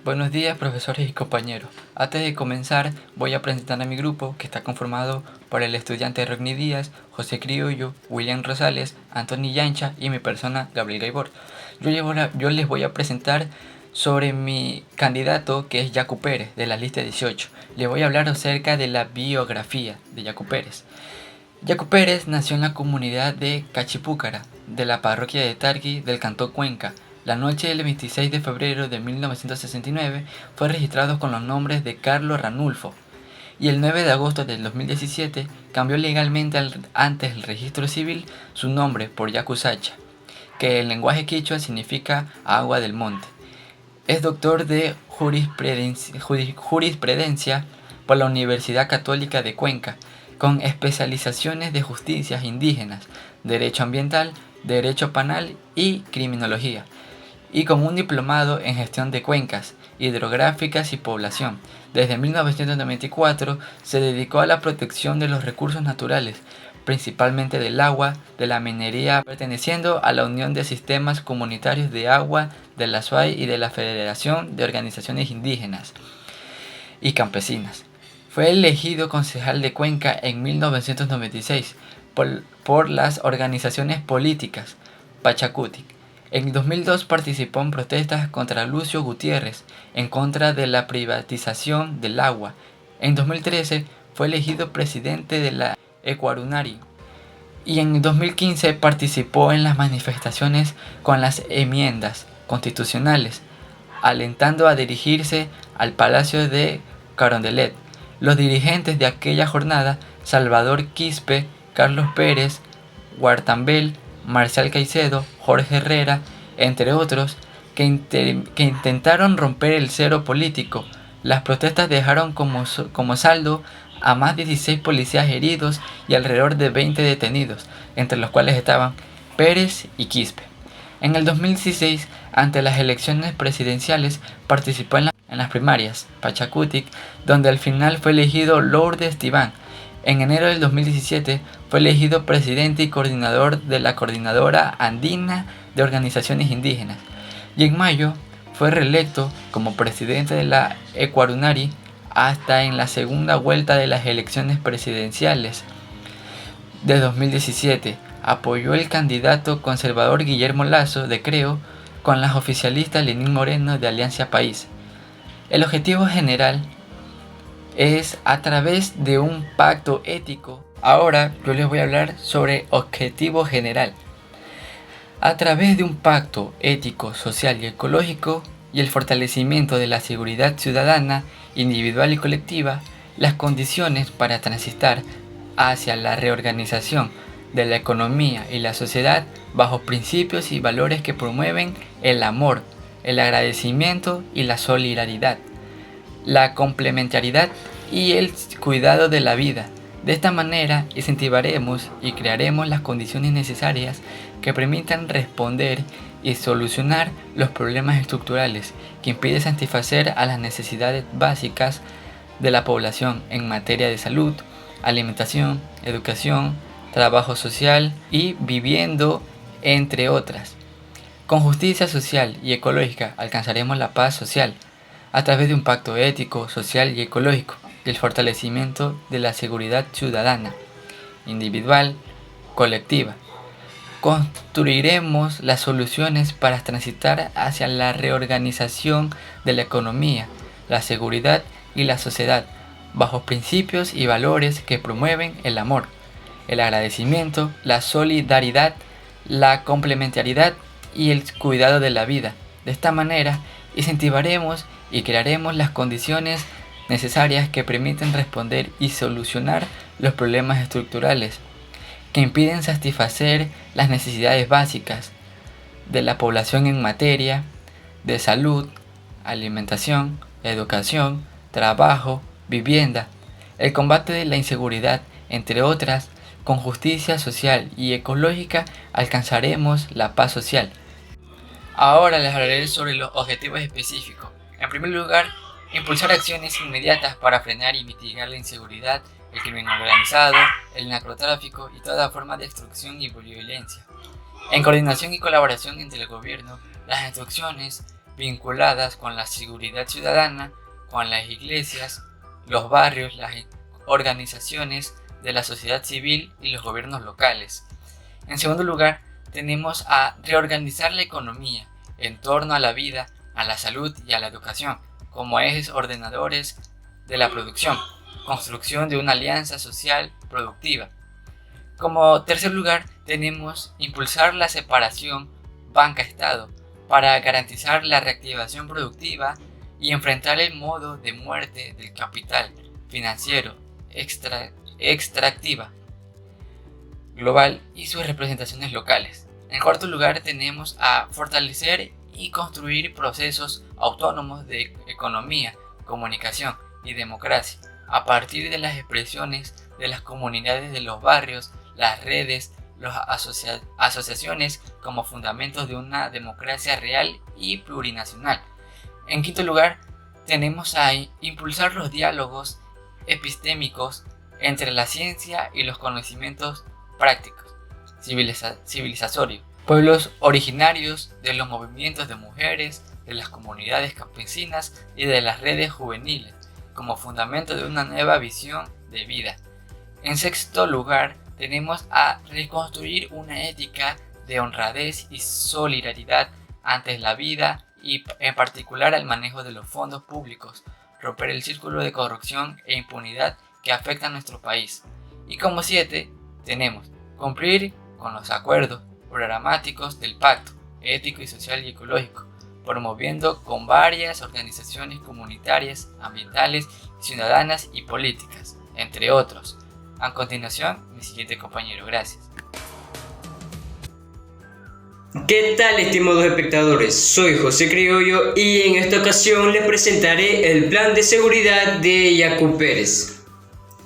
Buenos días, profesores y compañeros. Antes de comenzar, voy a presentar a mi grupo, que está conformado por el estudiante Rodney Díaz, José Criollo, William Rosales, Anthony Yancha y mi persona, Gabriel Gaibor. Yo les voy a presentar sobre mi candidato, que es Yacu Pérez, de la lista 18. Les voy a hablar acerca de la biografía de Yacu Pérez. Yacu Pérez nació en la comunidad de Cachipúcara, de la parroquia de Tarqui, del cantón Cuenca. La noche del 26 de febrero de 1969 fue registrado con los nombres de Carlos Ranulfo, y el 9 de agosto del 2017 cambió legalmente ante el registro civil su nombre por Yacu Sacha, que en lenguaje quichua significa agua del monte. Es doctor de jurisprudencia por la Universidad Católica de Cuenca, con especializaciones de justicias indígenas, derecho ambiental, derecho penal y criminología, y con un diplomado en gestión de cuencas hidrográficas y población. Desde 1994 se dedicó a la protección de los recursos naturales, principalmente del agua, de la minería, perteneciendo a la Unión de Sistemas Comunitarios de Agua de la SUAY y de la Federación de Organizaciones Indígenas y Campesinas. Fue elegido concejal de Cuenca en 1996 por las organizaciones políticas Pachacutic. En 2002 participó en protestas contra Lucio Gutiérrez en contra de la privatización del agua. En 2013 fue elegido presidente de la Ecuarunari, y en 2015 participó en las manifestaciones con las enmiendas constitucionales, alentando a dirigirse al Palacio de Carondelet. Los dirigentes de aquella jornada, Salvador Quispe, Carlos Pérez, Guartambel, Marcial Caicedo, Jorge Herrera, entre otros, que intentaron romper el cero político. Las protestas dejaron como saldo a más de 16 policías heridos y alrededor de 20 detenidos, entre los cuales estaban Pérez y Quispe. En el 2016, ante las elecciones presidenciales, participó en las primarias Pachacutic, donde al final fue elegido Lourdes Tibán. En enero del 2017 fue elegido presidente y coordinador de la Coordinadora Andina de Organizaciones Indígenas, y en mayo fue reelecto como presidente de la Ecuarunari hasta en la segunda vuelta de las elecciones presidenciales de 2017. Apoyó el candidato conservador Guillermo Lasso de Creo con las oficialistas Lenín Moreno de Alianza País. El objetivo general es a través de un pacto ético. Ahora yo les voy a hablar sobre objetivo general. A través de un pacto ético, social y ecológico y el fortalecimiento de la seguridad ciudadana, individual y colectiva, las condiciones para transitar hacia la reorganización de la economía y la sociedad bajo principios y valores que promueven el amor, el agradecimiento y la solidaridad, la complementariedad y el cuidado de la vida. De esta manera incentivaremos y crearemos las condiciones necesarias que permitan responder y solucionar los problemas estructurales que impiden satisfacer a las necesidades básicas de la población en materia de salud, alimentación, educación, trabajo social y vivienda, entre otras. Con justicia social y ecológica alcanzaremos la paz social a través de un pacto ético, social y ecológico y el fortalecimiento de la seguridad ciudadana, individual, colectiva. Construiremos las soluciones para transitar hacia la reorganización de la economía, la seguridad y la sociedad, bajo principios y valores que promueven el amor, el agradecimiento, la solidaridad, la complementariedad y el cuidado de la vida. De esta manera, incentivaremos y crearemos las condiciones necesarias que permiten responder y solucionar los problemas estructurales que impiden satisfacer las necesidades básicas de la población en materia de salud, alimentación, educación, trabajo, vivienda, el combate de la inseguridad, entre otras. Con justicia social y ecológica alcanzaremos la paz social. Ahora les hablaré sobre los objetivos específicos. En primer lugar, impulsar acciones inmediatas para frenar y mitigar la inseguridad, el crimen organizado, el narcotráfico y toda forma de destrucción y violencia. En coordinación y colaboración entre el gobierno, las instituciones vinculadas con la seguridad ciudadana, con las iglesias, los barrios, las organizaciones de la sociedad civil y los gobiernos locales. En segundo lugar, tenemos a reorganizar la economía en torno a la vida, a la salud y a la educación, como ejes ordenadores de la producción, construcción de una alianza social productiva. Como tercer lugar, tenemos impulsar la separación banca-estado para garantizar la reactivación productiva y enfrentar el modo de muerte del capital financiero extractiva global y sus representaciones locales. En cuarto lugar, tenemos a fortalecer y construir procesos autónomos de economía, comunicación y democracia a partir de las expresiones de las comunidades de los barrios, las redes, las asociaciones como fundamentos de una democracia real y plurinacional. En quinto lugar, tenemos a impulsar los diálogos epistémicos entre la ciencia y los conocimientos prácticos, civilizatorios. Pueblos originarios, de los movimientos de mujeres, de las comunidades campesinas y de las redes juveniles, como fundamento de una nueva visión de vida. En sexto lugar, tenemos a reconstruir una ética de honradez y solidaridad ante la vida y en particular al manejo de los fondos públicos, romper el círculo de corrupción e impunidad que afecta a nuestro país. Y como 7, tenemos cumplir con los acuerdos programáticos del Pacto Ético y Social y Ecológico, promoviendo con varias organizaciones comunitarias, ambientales, ciudadanas y políticas, entre otros. A continuación, mi siguiente compañero. Gracias. ¿Qué tal, estimados espectadores? Soy José Criollo y en esta ocasión les presentaré el plan de seguridad de Yacu Pérez.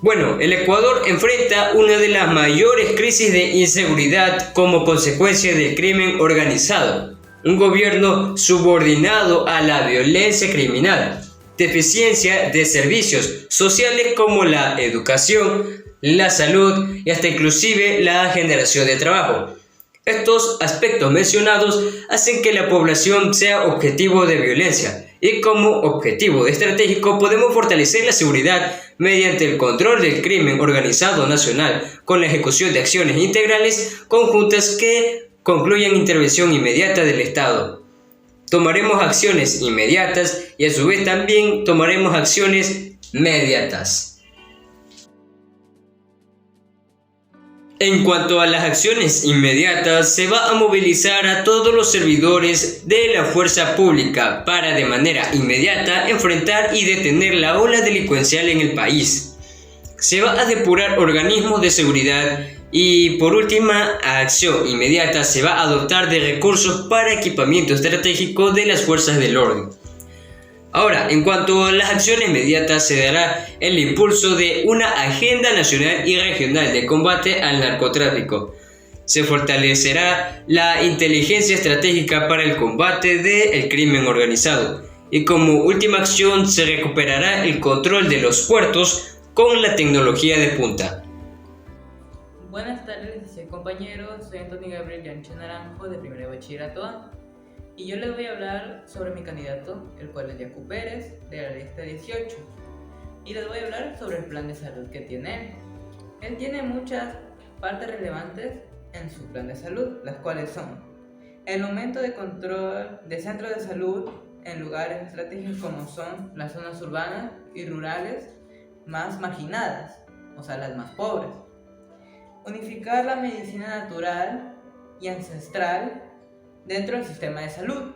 Bueno, el Ecuador enfrenta una de las mayores crisis de inseguridad como consecuencia del crimen organizado, un gobierno subordinado a la violencia criminal, deficiencia de servicios sociales como la educación, la salud y hasta inclusive la generación de trabajo. Estos aspectos mencionados hacen que la población sea objetivo de violencia y como objetivo estratégico podemos fortalecer la seguridad mediante el control del crimen organizado nacional con la ejecución de acciones integrales conjuntas que concluyan intervención inmediata del Estado. Tomaremos acciones inmediatas y a su vez también tomaremos acciones mediatas. En cuanto a las acciones inmediatas, se va a movilizar a todos los servidores de la fuerza pública para de manera inmediata enfrentar y detener la ola delincuencial en el país. Se va a depurar organismos de seguridad y por última acción inmediata se va a dotar de recursos para equipamiento estratégico de las fuerzas del orden. Ahora, en cuanto a las acciones inmediatas, se dará el impulso de una agenda nacional y regional de combate al narcotráfico. Se fortalecerá la inteligencia estratégica para el combate del crimen organizado. Y como última acción, se recuperará el control de los puertos con la tecnología de punta. Buenas tardes, compañeros. Soy Antonio Gabriel Yancho Naranjo, de primer de bachillerato A. Y yo les voy a hablar sobre mi candidato, el cual es Yacu Pérez, de la lista 18. Y les voy a hablar sobre el plan de salud que tiene él. Él tiene muchas partes relevantes en su plan de salud, las cuales son el aumento de control de centros de salud en lugares estratégicos como son las zonas urbanas y rurales más marginadas, o sea, las más pobres. Unificar la medicina natural y ancestral dentro del sistema de salud.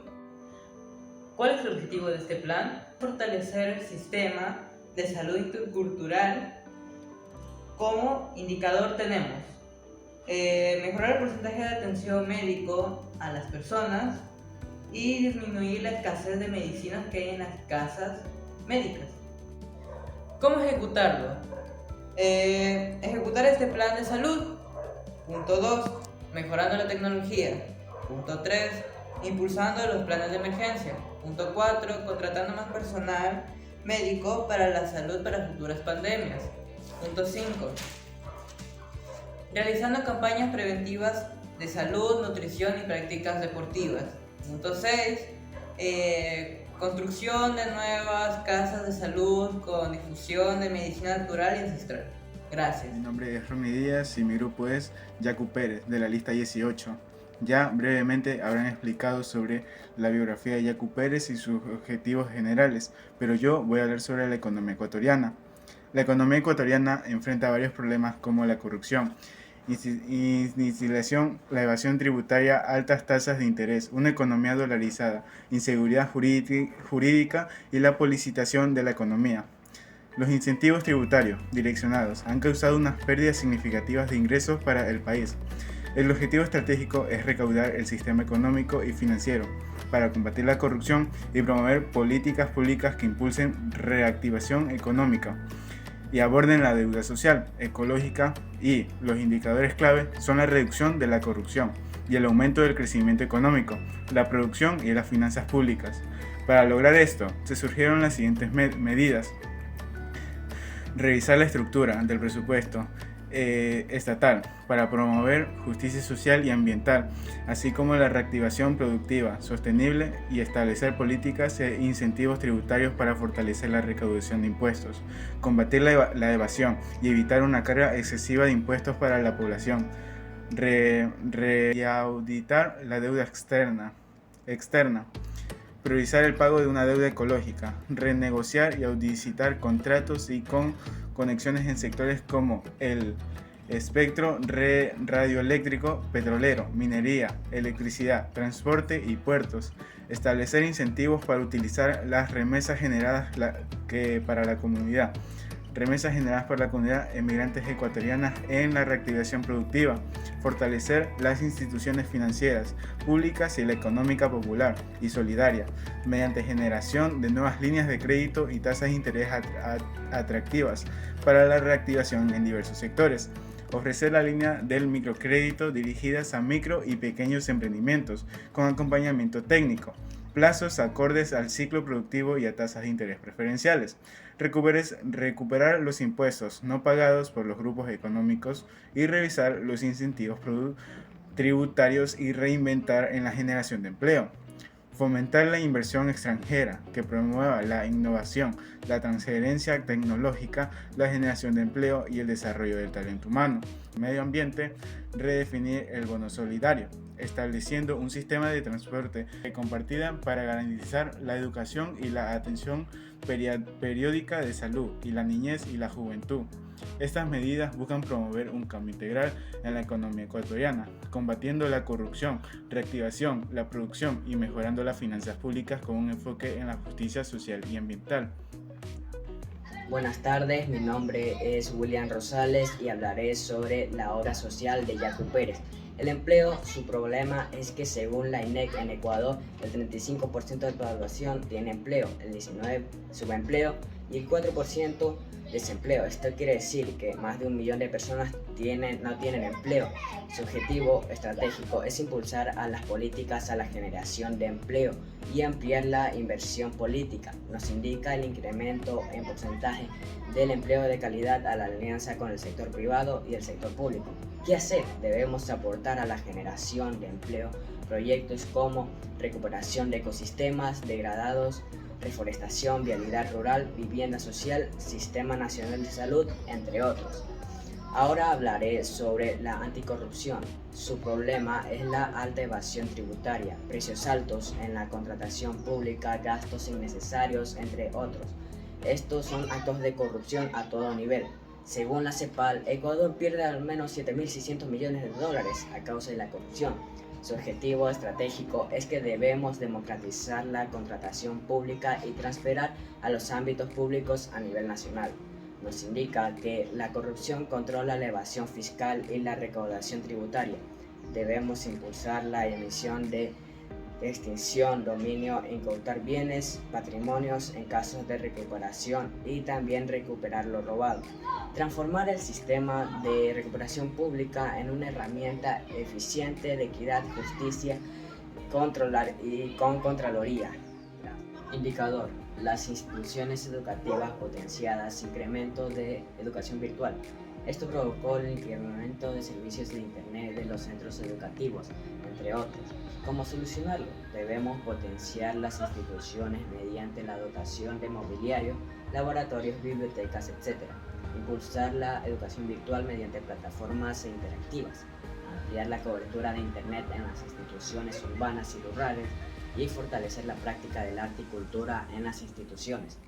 ¿Cuál es el objetivo de este plan? Fortalecer el sistema de salud intercultural. Como indicador tenemos mejorar el porcentaje de atención médico a las personas y disminuir la escasez de medicinas que hay en las casas médicas. ¿Cómo ejecutarlo? Ejecutar este plan de salud. Punto 2. Mejorando la tecnología. Punto 3. Impulsando los planes de emergencia. Punto 4. Contratando más personal médico para la salud para futuras pandemias. Punto 5. Realizando campañas preventivas de salud, nutrición y prácticas deportivas. Punto 6. construcción de nuevas casas de salud con difusión de medicina natural y ancestral. Gracias. Mi nombre es Ronnie Díaz y mi grupo es Yacu Pérez, de la lista 18. Ya brevemente habrán explicado sobre la biografía de Yacu Pérez y sus objetivos generales, pero yo voy a hablar sobre la economía ecuatoriana. La economía ecuatoriana enfrenta varios problemas como la corrupción, iniciación, la evasión tributaria, altas tasas de interés, una economía dolarizada, inseguridad jurídica y la politización de la economía. Los incentivos tributarios direccionados han causado unas pérdidas significativas de ingresos para el país. El objetivo estratégico es recaudar el sistema económico y financiero para combatir la corrupción y promover políticas públicas que impulsen reactivación económica y aborden la deuda social, ecológica, y los indicadores clave son la reducción de la corrupción y el aumento del crecimiento económico, la producción y las finanzas públicas. Para lograr esto, se surgieron las siguientes medidas. Revisar la estructura del presupuesto estatal para promover justicia social y ambiental, así como la reactivación productiva sostenible y establecer políticas e incentivos tributarios para fortalecer la recaudación de impuestos, combatir la evasión y evitar una carga excesiva de impuestos para la población, reauditar la deuda externa, priorizar el pago de una deuda ecológica, renegociar y auditar contratos y con conexiones en sectores como el espectro radioeléctrico, petrolero, minería, electricidad, transporte y puertos, establecer incentivos para utilizar las remesas generadas para la comunidad emigrantes ecuatorianas en la reactivación productiva, fortalecer las instituciones financieras públicas y la económica popular y solidaria, mediante generación de nuevas líneas de crédito y tasas de interés atractivas para la reactivación en diversos sectores. Ofrecer la línea del microcrédito dirigidas a micro y pequeños emprendimientos con acompañamiento técnico, plazos acordes al ciclo productivo y a tasas de interés preferenciales. Recuperar los impuestos no pagados por los grupos económicos y revisar los incentivos tributarios y reinventar en la generación de empleo. Fomentar la inversión extranjera que promueva la innovación, la transferencia tecnológica, la generación de empleo y el desarrollo del talento humano. Medio ambiente, redefinir el bono solidario, estableciendo un sistema de transporte compartida para garantizar la educación y la atención periódica de salud y la niñez y la juventud. Estas medidas buscan promover un cambio integral en la economía ecuatoriana, combatiendo la corrupción, reactivación, la producción y mejorando las finanzas públicas con un enfoque en la justicia social y ambiental. Buenas tardes, mi nombre es William Rosales y hablaré sobre la obra social de Yacu Pérez. El empleo, su problema es que según la INEC en Ecuador, el 35% de la población tiene empleo, el 19% subempleo y el 4% desempleo. Esto quiere decir que más de 1 millón de personas no tienen empleo. Su objetivo estratégico es impulsar a las políticas a la generación de empleo y ampliar la inversión política. Nos indica el incremento en porcentaje del empleo de calidad a la alianza con el sector privado y el sector público. ¿Qué hacer? Debemos aportar a la generación de empleo proyectos como recuperación de ecosistemas degradados, reforestación, vialidad rural, vivienda social, Sistema Nacional de Salud, entre otros. Ahora hablaré sobre la anticorrupción. Su problema es la alta evasión tributaria, precios altos en la contratación pública, gastos innecesarios, entre otros. Estos son actos de corrupción a todo nivel. Según la CEPAL, Ecuador pierde al menos 7.600 millones de dólares a causa de la corrupción. Su objetivo estratégico es que debemos democratizar la contratación pública y transferir a los ámbitos públicos a nivel nacional. Nos indica que la corrupción controla la evasión fiscal y la recaudación tributaria. Debemos impulsar la emisión de extinción, dominio, incautar bienes, patrimonios en casos de recuperación y también recuperar lo robado. Transformar el sistema de recuperación pública en una herramienta eficiente de equidad, justicia, controlar y con Contraloría. Indicador: las instituciones educativas potenciadas, incremento de educación virtual. Esto provocó el incremento de servicios de Internet de los centros educativos, entre otros. ¿Cómo solucionarlo? Debemos potenciar las instituciones mediante la dotación de mobiliario, laboratorios, bibliotecas, etc. Impulsar la educación virtual mediante plataformas interactivas. Ampliar la cobertura de Internet en las instituciones urbanas y rurales y fortalecer la práctica del arte y cultura en las instituciones.